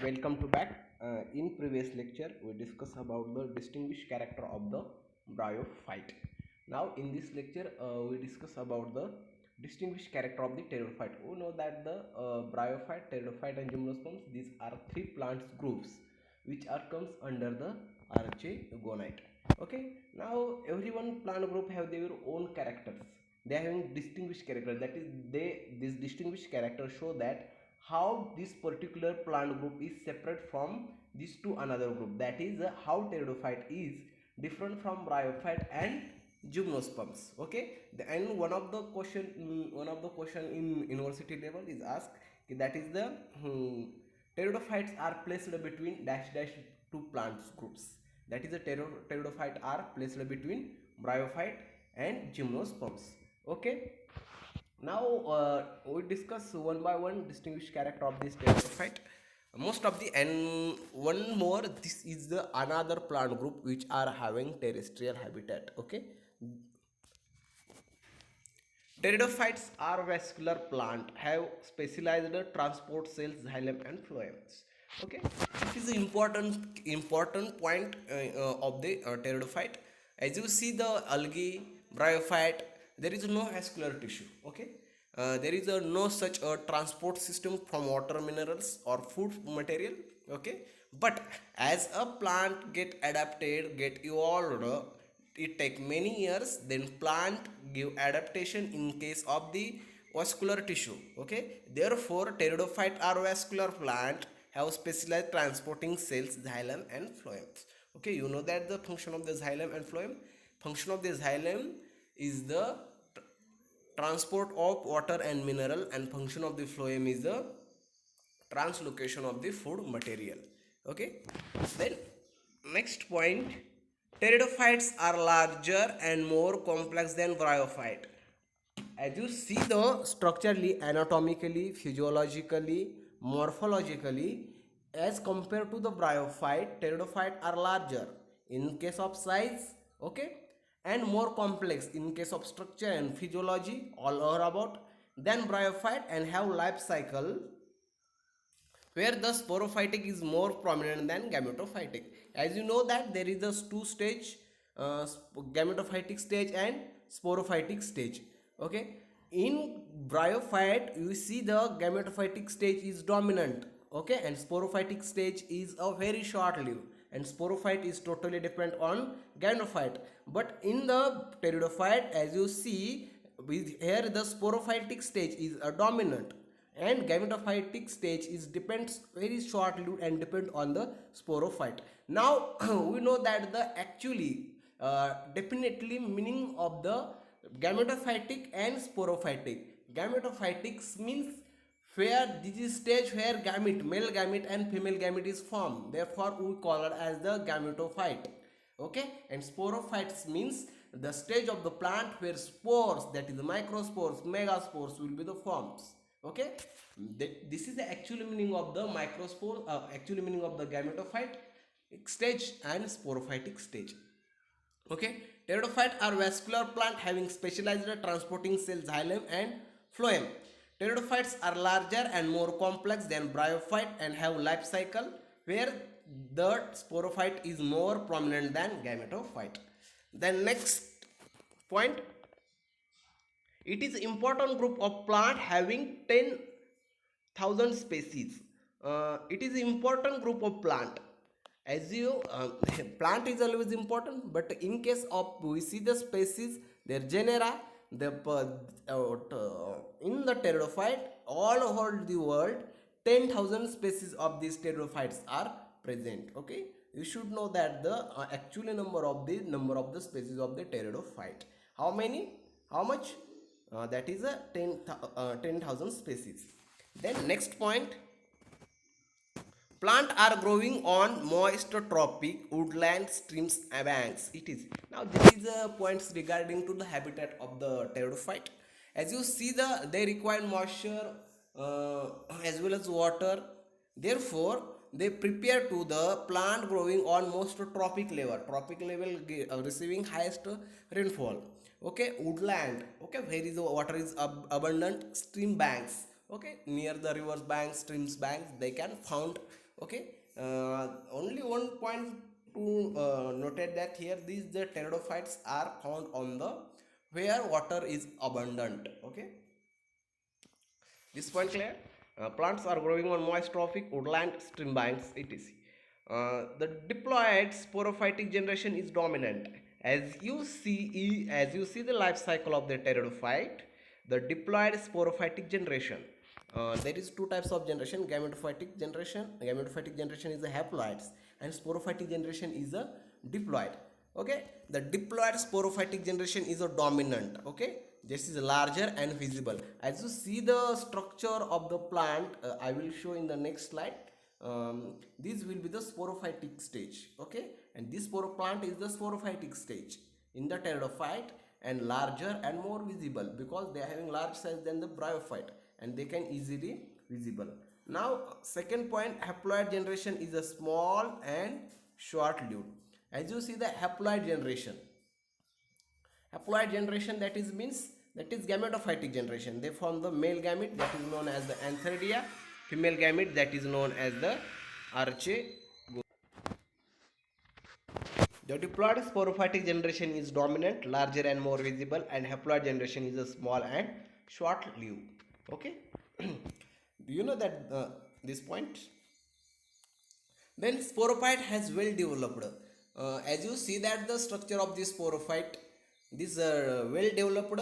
welcome to back. In previous lecture, we discussed about the distinguished character of the bryophyte. Now, in this lecture, we discuss about the distinguished character of the pteridophyte. We know that the bryophyte, pteridophyte, and gymnosperms, these are three plants groups which are comes under the archegonite. Okay. Now, every one plant group have their own characters. They are having distinguished characters. That is, these distinguished characters show that how this particular plant group is separate from these two another group, that is how pteridophyte is different from bryophyte and gymnosperms. Okay, and one of the question in university level is asked, that is the pteridophytes are placed between dash dash two plants groups, that is the pteridophyte are placed between bryophyte and gymnosperms. Okay, now we discuss one by one distinguished character of this pteridophyte. Most of the and one more. This is the another plant group which are having terrestrial habitat. Okay, pteridophytes are vascular plant have specialized transport cells, xylem and phloems. Okay, this is an important point of the pteridophyte. As you see the algae, bryophyte, there is no vascular tissue. Okay, there is no such a transport system from water, minerals or food material. Okay, but as a plant get adapted, get evolved, it take many years, then plant give adaptation in case of the vascular tissue. Okay, therefore pteridophyte are vascular plant have specialized transporting cells, xylem and phloems. Okay, you know that the function of the xylem and phloem. Function of the xylem is the transport of water and mineral, and function of the phloem is the translocation of the food material. Okay, then next point, pteridophytes are larger and more complex than bryophyte. As you see the structurally, anatomically, physiologically, morphologically, as compared to the bryophyte, pteridophyte are larger in case of size. Okay, and more complex in case of structure and physiology all over about than bryophyte, and have life cycle where the sporophytic is more prominent than gametophytic. As you know that there is a two stage, gametophytic stage and sporophytic stage. Okay, in bryophyte you see the gametophytic stage is dominant. Okay, and sporophytic stage is a very short lived, and sporophyte is totally dependent on gametophyte. But in the pteridophyte, as you see, with here the sporophytic stage is a dominant, and gametophytic stage is depends very short lived and depend on the sporophyte. Now we know that the actually definitely meaning of the gametophytic and sporophytic. Gametophytic means where this is stage where gamete, male gamete and female gamete is formed, therefore we call it as the gametophyte. Okay, and sporophytes means the stage of the plant where spores, that is the microspores, megaspores will be the forms. Okay, this is the actual meaning of the microspore, actual meaning of the gametophyte stage and sporophytic stage. Okay, pteridophyte are vascular plant having specialized transporting cells, xylem and phloem. Pteridophytes are larger and more complex than bryophyte and have life cycle where the sporophyte is more prominent than gametophyte. Then next point, it is important group of plant having 10,000 species. It is important group of plant. As you plant is always important, but in case of we see the species, their genera, the in the pteridophyte all over the world, 10,000 species of these pteridophytes are present. Okay, you should know that the actual number of the species of the pteridophyte. How many? How much? That is a 10,000 species. Then next point, plants are growing on moist tropic woodland, streams and banks. It is now this is points regarding to the habitat of the pteridophyte. As you see they require moisture as well as water. Therefore, they prepare to the plant growing on most tropic level. Tropic level receiving highest rainfall. Okay, woodland. Okay, where is the water is abundant. Stream banks. Okay, near the rivers banks, streams banks, they can found Okay, only one point to notate that here these the pteridophytes are found on the where water is abundant. Okay, this point clear. Plants are growing on moist trophic woodland stream banks etc. The diploid sporophytic generation is dominant. As you see the life cycle of the pteridophyte, the diploid sporophytic generation. There is two types of generation: gametophytic generation. Gametophytic generation is the haploids, and sporophytic generation is a diploid. Okay, the diploid sporophytic generation is a dominant. Okay, this is larger and visible. As you see the structure of the plant, I will show in the next slide. This will be the sporophytic stage. Okay, and this plant is the sporophytic stage in the pteridophyte, and larger and more visible because they are having large size than the bryophyte, and they can easily visible. Now second point, haploid generation is a small and short lived. As you see the haploid generation, that is means that is gametophytic generation. They form the male gamete, that is known as the antheridia, female gamete, that is known as the arche. The diploid sporophytic generation is dominant, larger and more visible, and haploid generation is a small and short lived. Okay, do you know that this point? Then sporophyte has well developed. As you see that the structure of this sporophyte, this well developed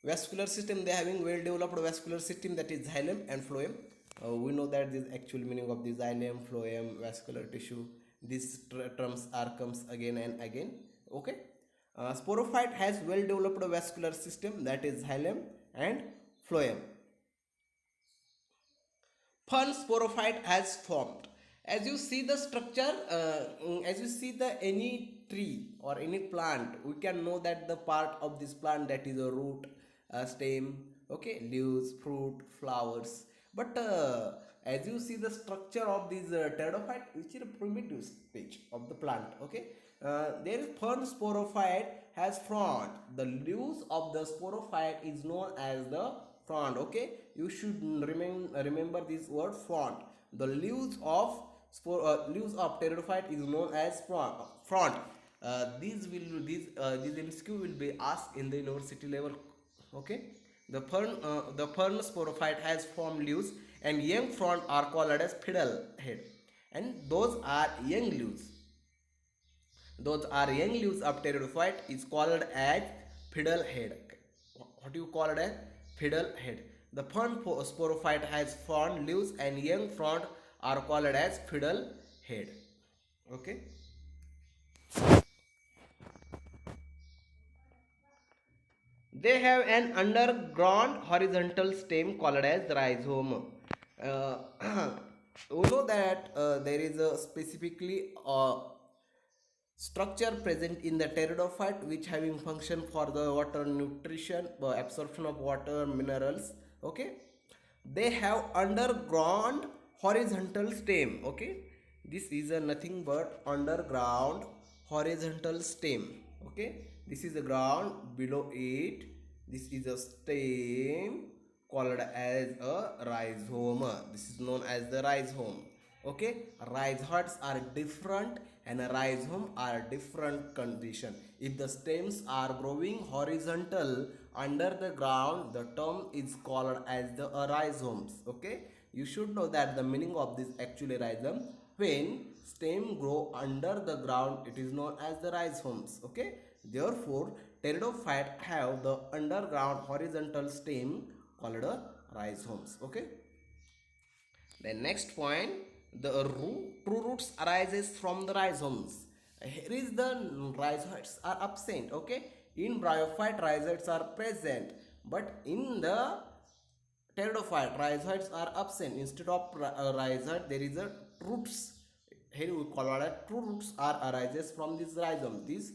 vascular system, they are having well developed vascular system, that is xylem and phloem. We know that this actual meaning of the xylem, phloem, vascular tissue. These terms are comes again and again. Okay. Sporophyte has well developed vascular system, that is xylem and phloem. Fern sporophyte has formed. As you see the structure, as you see the any tree or any plant, we can know that the part of this plant, that is a root, stem, okay, leaves, fruit, flowers. But as you see the structure of this pteridophyte, which is a primitive stage of the plant. Okay, there is fern sporophyte has frond. The leaves of the sporophyte is known as the frond. Okay, you should remember this word frond. The leaves of pteridophyte is known as frond. These MCQ will be asked in the university level. Okay, the fern sporophyte has formed leaves, and young frond are called as fiddle head, and those are young leaves of pteridophyte is called as fiddle head. What do you call it as? Fiddle head. The fern sporophyte has frond leaves, and young frond are called as fiddle head. Okay. They have an underground horizontal stem called as rhizome. Uh, we know that there is a specifically structure present in the pteridophyte which having function for the water nutrition, absorption of water minerals. Okay, they have underground horizontal stem. Okay, this is a nothing but underground horizontal stem. Okay, this is the ground, below it this is a stem called as a rhizome. This is known as the rhizome. Okay, rhizoids are different and a rhizome are different condition. If the stems are growing horizontal under the ground, the term is called as the rhizomes. Okay, you should know that the meaning of this actually rhizome. When stem grow under the ground, it is known as the rhizomes. Okay, therefore pteridophyte have the underground horizontal stem called rhizomes. Okay, the next point, the true roots arises from the rhizomes. Here is the rhizoids are absent. Okay, in bryophyte rhizoids are present, but in the pteridophyte rhizoids are absent. Instead of rhizoid, there is a roots. Here we call it true roots are arises from this rhizome. These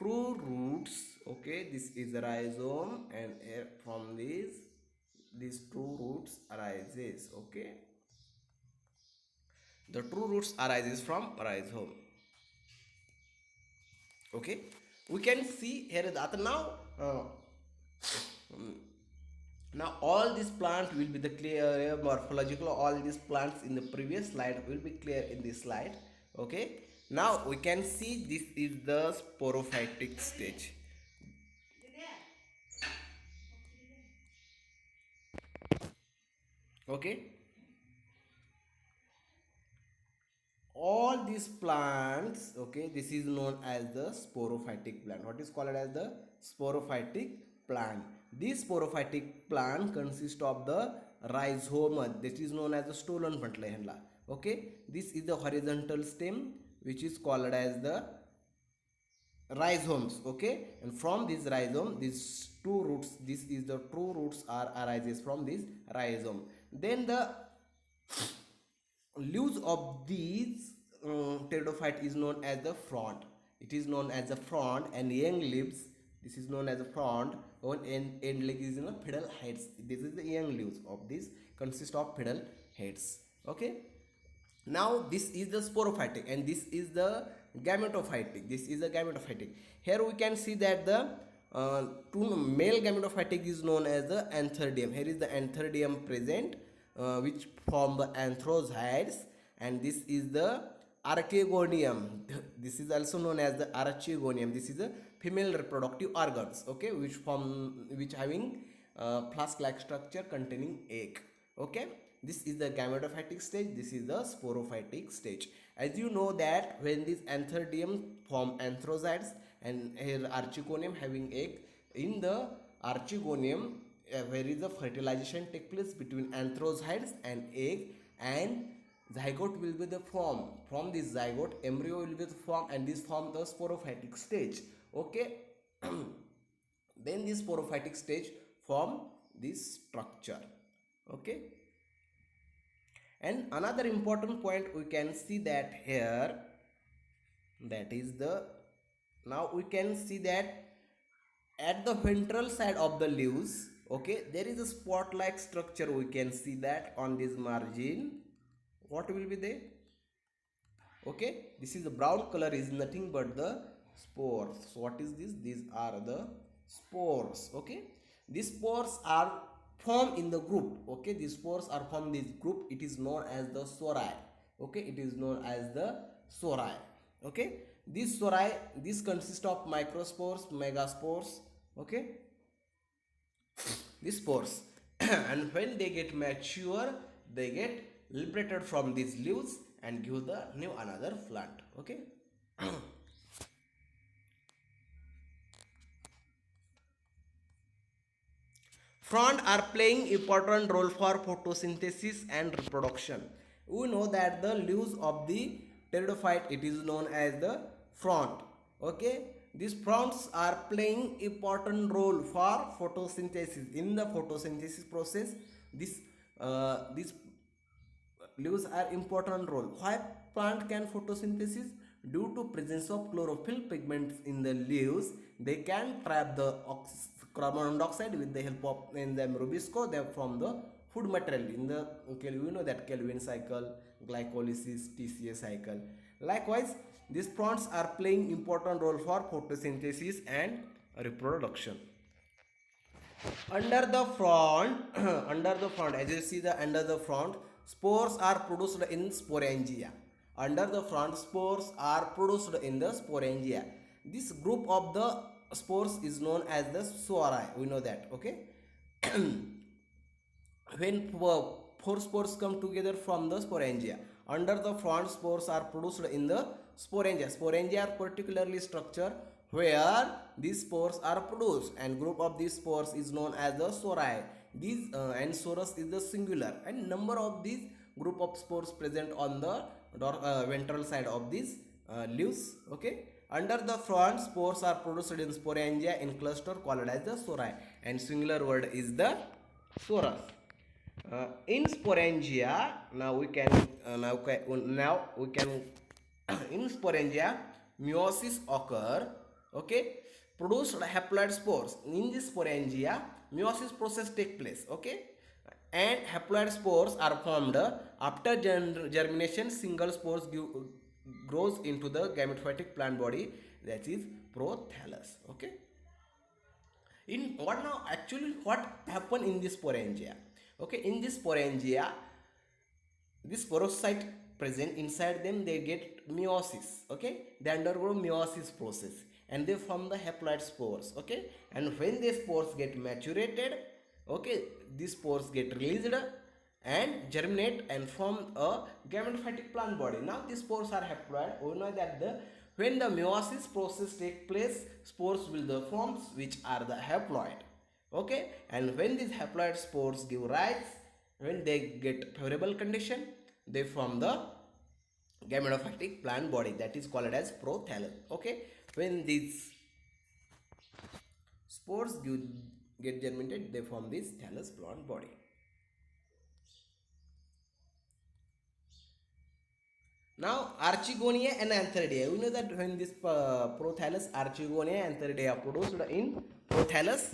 true roots. Okay, this is the rhizome, and from these true roots arises. Okay, the true roots arises from rhizome. Okay, we can see here that now Now all these plants will be the clear morphological, all these plants in the previous slide will be clear in this slide. Okay, now we can see this is the sporophytic stage. Okay, all these plants, okay, this is known as the sporophytic plant. What is called as the sporophytic plant? This sporophytic plant consists of the rhizome, this is known as the stolen म्हटलं ह्यांना. Okay, this is the horizontal stem which is called as the rhizomes. Okay, and from this rhizome, these two roots, this is the two roots are arises from this rhizome. Then the leaves of these pteridophyte is known as the frond. It is known as the frond, and young leaves, this is known as the frond. One end leg is in the pedal heads. This is the young leaves of this consist of pedal heads. Okay, now this is the sporophytic and this is the gametophytic. This is the gametophytic. Here we can see that the two male gametophytic is known as the antheridium. Here is the antheridium present, which form the anthrozoids, and this is the archegonium. This is also known as the archegonium. This is the female reproductive organs. Okay, which having flask-like structure containing egg. Okay, this is the gametophytic stage, this is the sporophytic stage. As you know that when this antheridium form anthrozoids and here archegonium having egg, in the archegonium where is the fertilization take place between anthrozoids and egg, and zygote will be the form. From this zygote embryo will be the form, and this form the sporophytic stage. Okay, then this sporophytic stage form this structure. Okay, and another important point we can see that here, that is the, now we can see that at the ventral side of the leaves, okay, there is a spot like structure. We can see that on this margin. What will be there? Okay, this is the brown color is nothing but the spores. So what is this? These are the spores. Okay, these spores are formed in the group. Okay, these spores are formed in this group, it is known as the sori. Okay, it is known as the sori. Okay, this sori, this consists of microspores, megaspores. Okay, these spores and when they get mature, they get liberated from these leaves and give the new another plant. Okay, frond are playing important role for photosynthesis and reproduction. We know that the leaves of the pteridophyte, it is known as the frond. Okay, these fronds are playing important role for photosynthesis. In the photosynthesis process, this leaves are important role. Why plant can photosynthesis? Due to presence of chlorophyll pigments in the leaves, they can trap the carbon dioxide with the help of enzyme Rubisco. They from the food material in the, okay, you know that Calvin cycle, glycolysis, TCA cycle. Likewise, these plants are playing important role for photosynthesis and reproduction. Under the frond, under the frond, as you see the under the frond, spores are produced in sporangia. Under the frond, spores are produced in the sporangia. This group of the spores is known as the sori. We know that. Okay, when four spores come together from the sporangia, under the frond, spores are produced in the sporangia. Sporangia are particularly structure where these spores are produced, and group of these spores is known as the sori. These and sorus is the singular, and number of these group of spores present on the ventral side of these leaves. Okay, under the frond, spores are produced in sporangia in cluster called as the sori, and singular word is the sorus. In sporangia, now we can in sporangia meiosis occur. Okay, produced haploid spores. In this sporangia, meiosis process take place. Okay, and haploid spores are formed after germination. Single spores grows into the gametophytic plant body, that is prothallus. Okay, In what now actually what happen in this sporangia? Okay, in this sporangia, this porocyte present inside them, they get meiosis. Okay, they undergo meiosis process and they form the haploid spores. Okay, and when these spores get maturated, okay, these spores get released and germinate and form a gametophytic plant body. Now these spores are haploid. We know that the when the meiosis process take place, spores will the forms which are the haploid. Okay, and when these haploid spores give rise, when they get favorable condition, they form the gametophytic plant body, that is called as prothallus. Okay, when these spores get germinated, they form this thallus plant body. Now, Archegonia and Antheridia. We know that when this prothallus, Archegonia, Antheridia are produced in prothallus,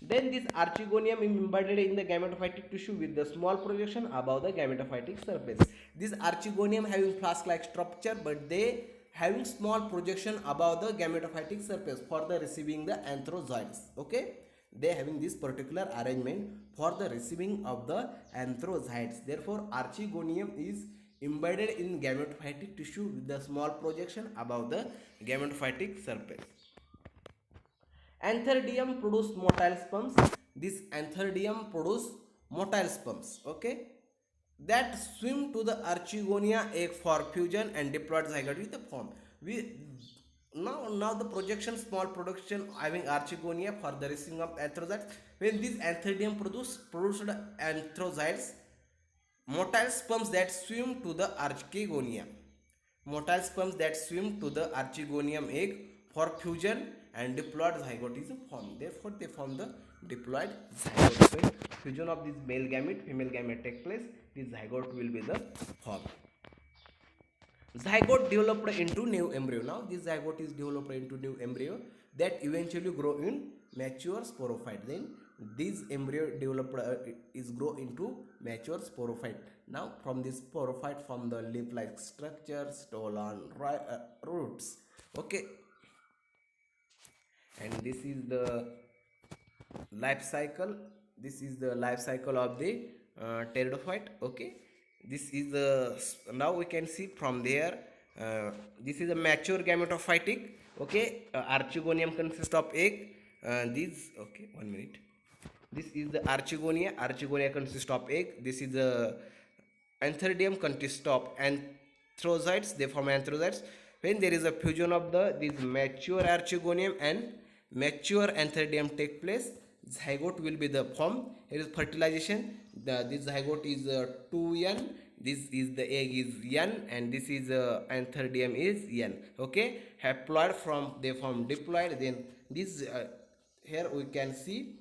then this Archegonium is embedded in the gametophytic tissue with the small projection above the gametophytic surface. This Archegonium having flask-like structure, but they having small projection above the gametophytic surface for the receiving the anthrozoids. Okay, they having this particular arrangement for the receiving of the anthrozoids. Therefore, Archegonium is embedded in gametophytic tissue with the small projection above the gametophytic surface. Antheridium produce motile sperms. This Antheridium produce motile sperms. Okay, that swim to the Archegonia egg for fusion and diploid zygote with the form. We now the projection small production having Archegonia for the receiving of anthrozoids. When this Antheridium produced anthrozoids, motile sperms that swim to the Archegonia. Motile sperms that swim to the Archegonium egg for fusion and diploid zygote is formed. Therefore, they form the diploid zygote. When fusion of this male gamete, female gamete take place, this zygote will be the form. Zygote developed into new embryo. Now, this zygote is developed into new embryo that eventually grow in mature sporophyte. Then this embryo developed is grow into mature sporophyte. Now from this sporophyte form the leaf-like structure, stolon roots. Okay, and this is the life cycle. This is the life cycle of the pteridophyte. Okay, this is the now we can see from there. This is a mature gametophytic. Okay, Archegonium consists of egg. These okay, 1 minute. This is the Archegonia. Archegonia consists of egg. This is the Antheridium consists of anthrozoids. They form anthrozoids. When there is a fusion of this mature Archegonium and mature Antheridium take place, zygote will be the form. Here is fertilization. This zygote is 2N. This is the egg is N, and this is Antheridium is N. Okay, haploid from they form diploid. Then this here we can see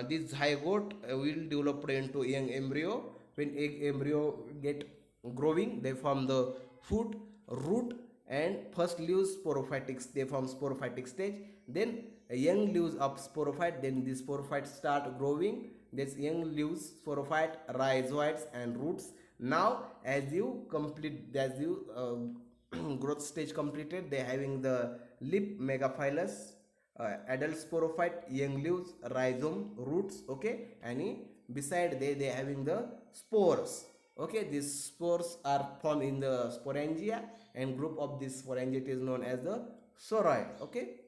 this zygote will develop into young embryo. When egg embryo get growing, they form the foot, root, and first leaves sporophytics. They form sporophytic stage. Then young leaves of sporophyte. Then the sporophyte start growing. This young leaves, sporophyte, rhizoids, and roots. Now, as you growth stage completed, they having the lip megaphilus, adult sporophyte, young leaves, rhizome, roots. Okay, and beside they having the spores. Okay, these spores are formed in the sporangia, and group of this sporangia is known as the soroid. Okay,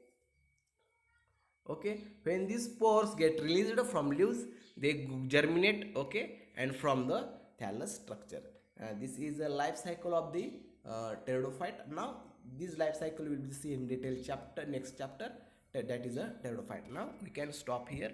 when these spores get released from leaves, they germinate. Okay, and from the thallus structure. This is the life cycle of the pteridophyte. Now this life cycle will be seen in detail chapter next chapter. That is a pteridophyte. Now we can stop here.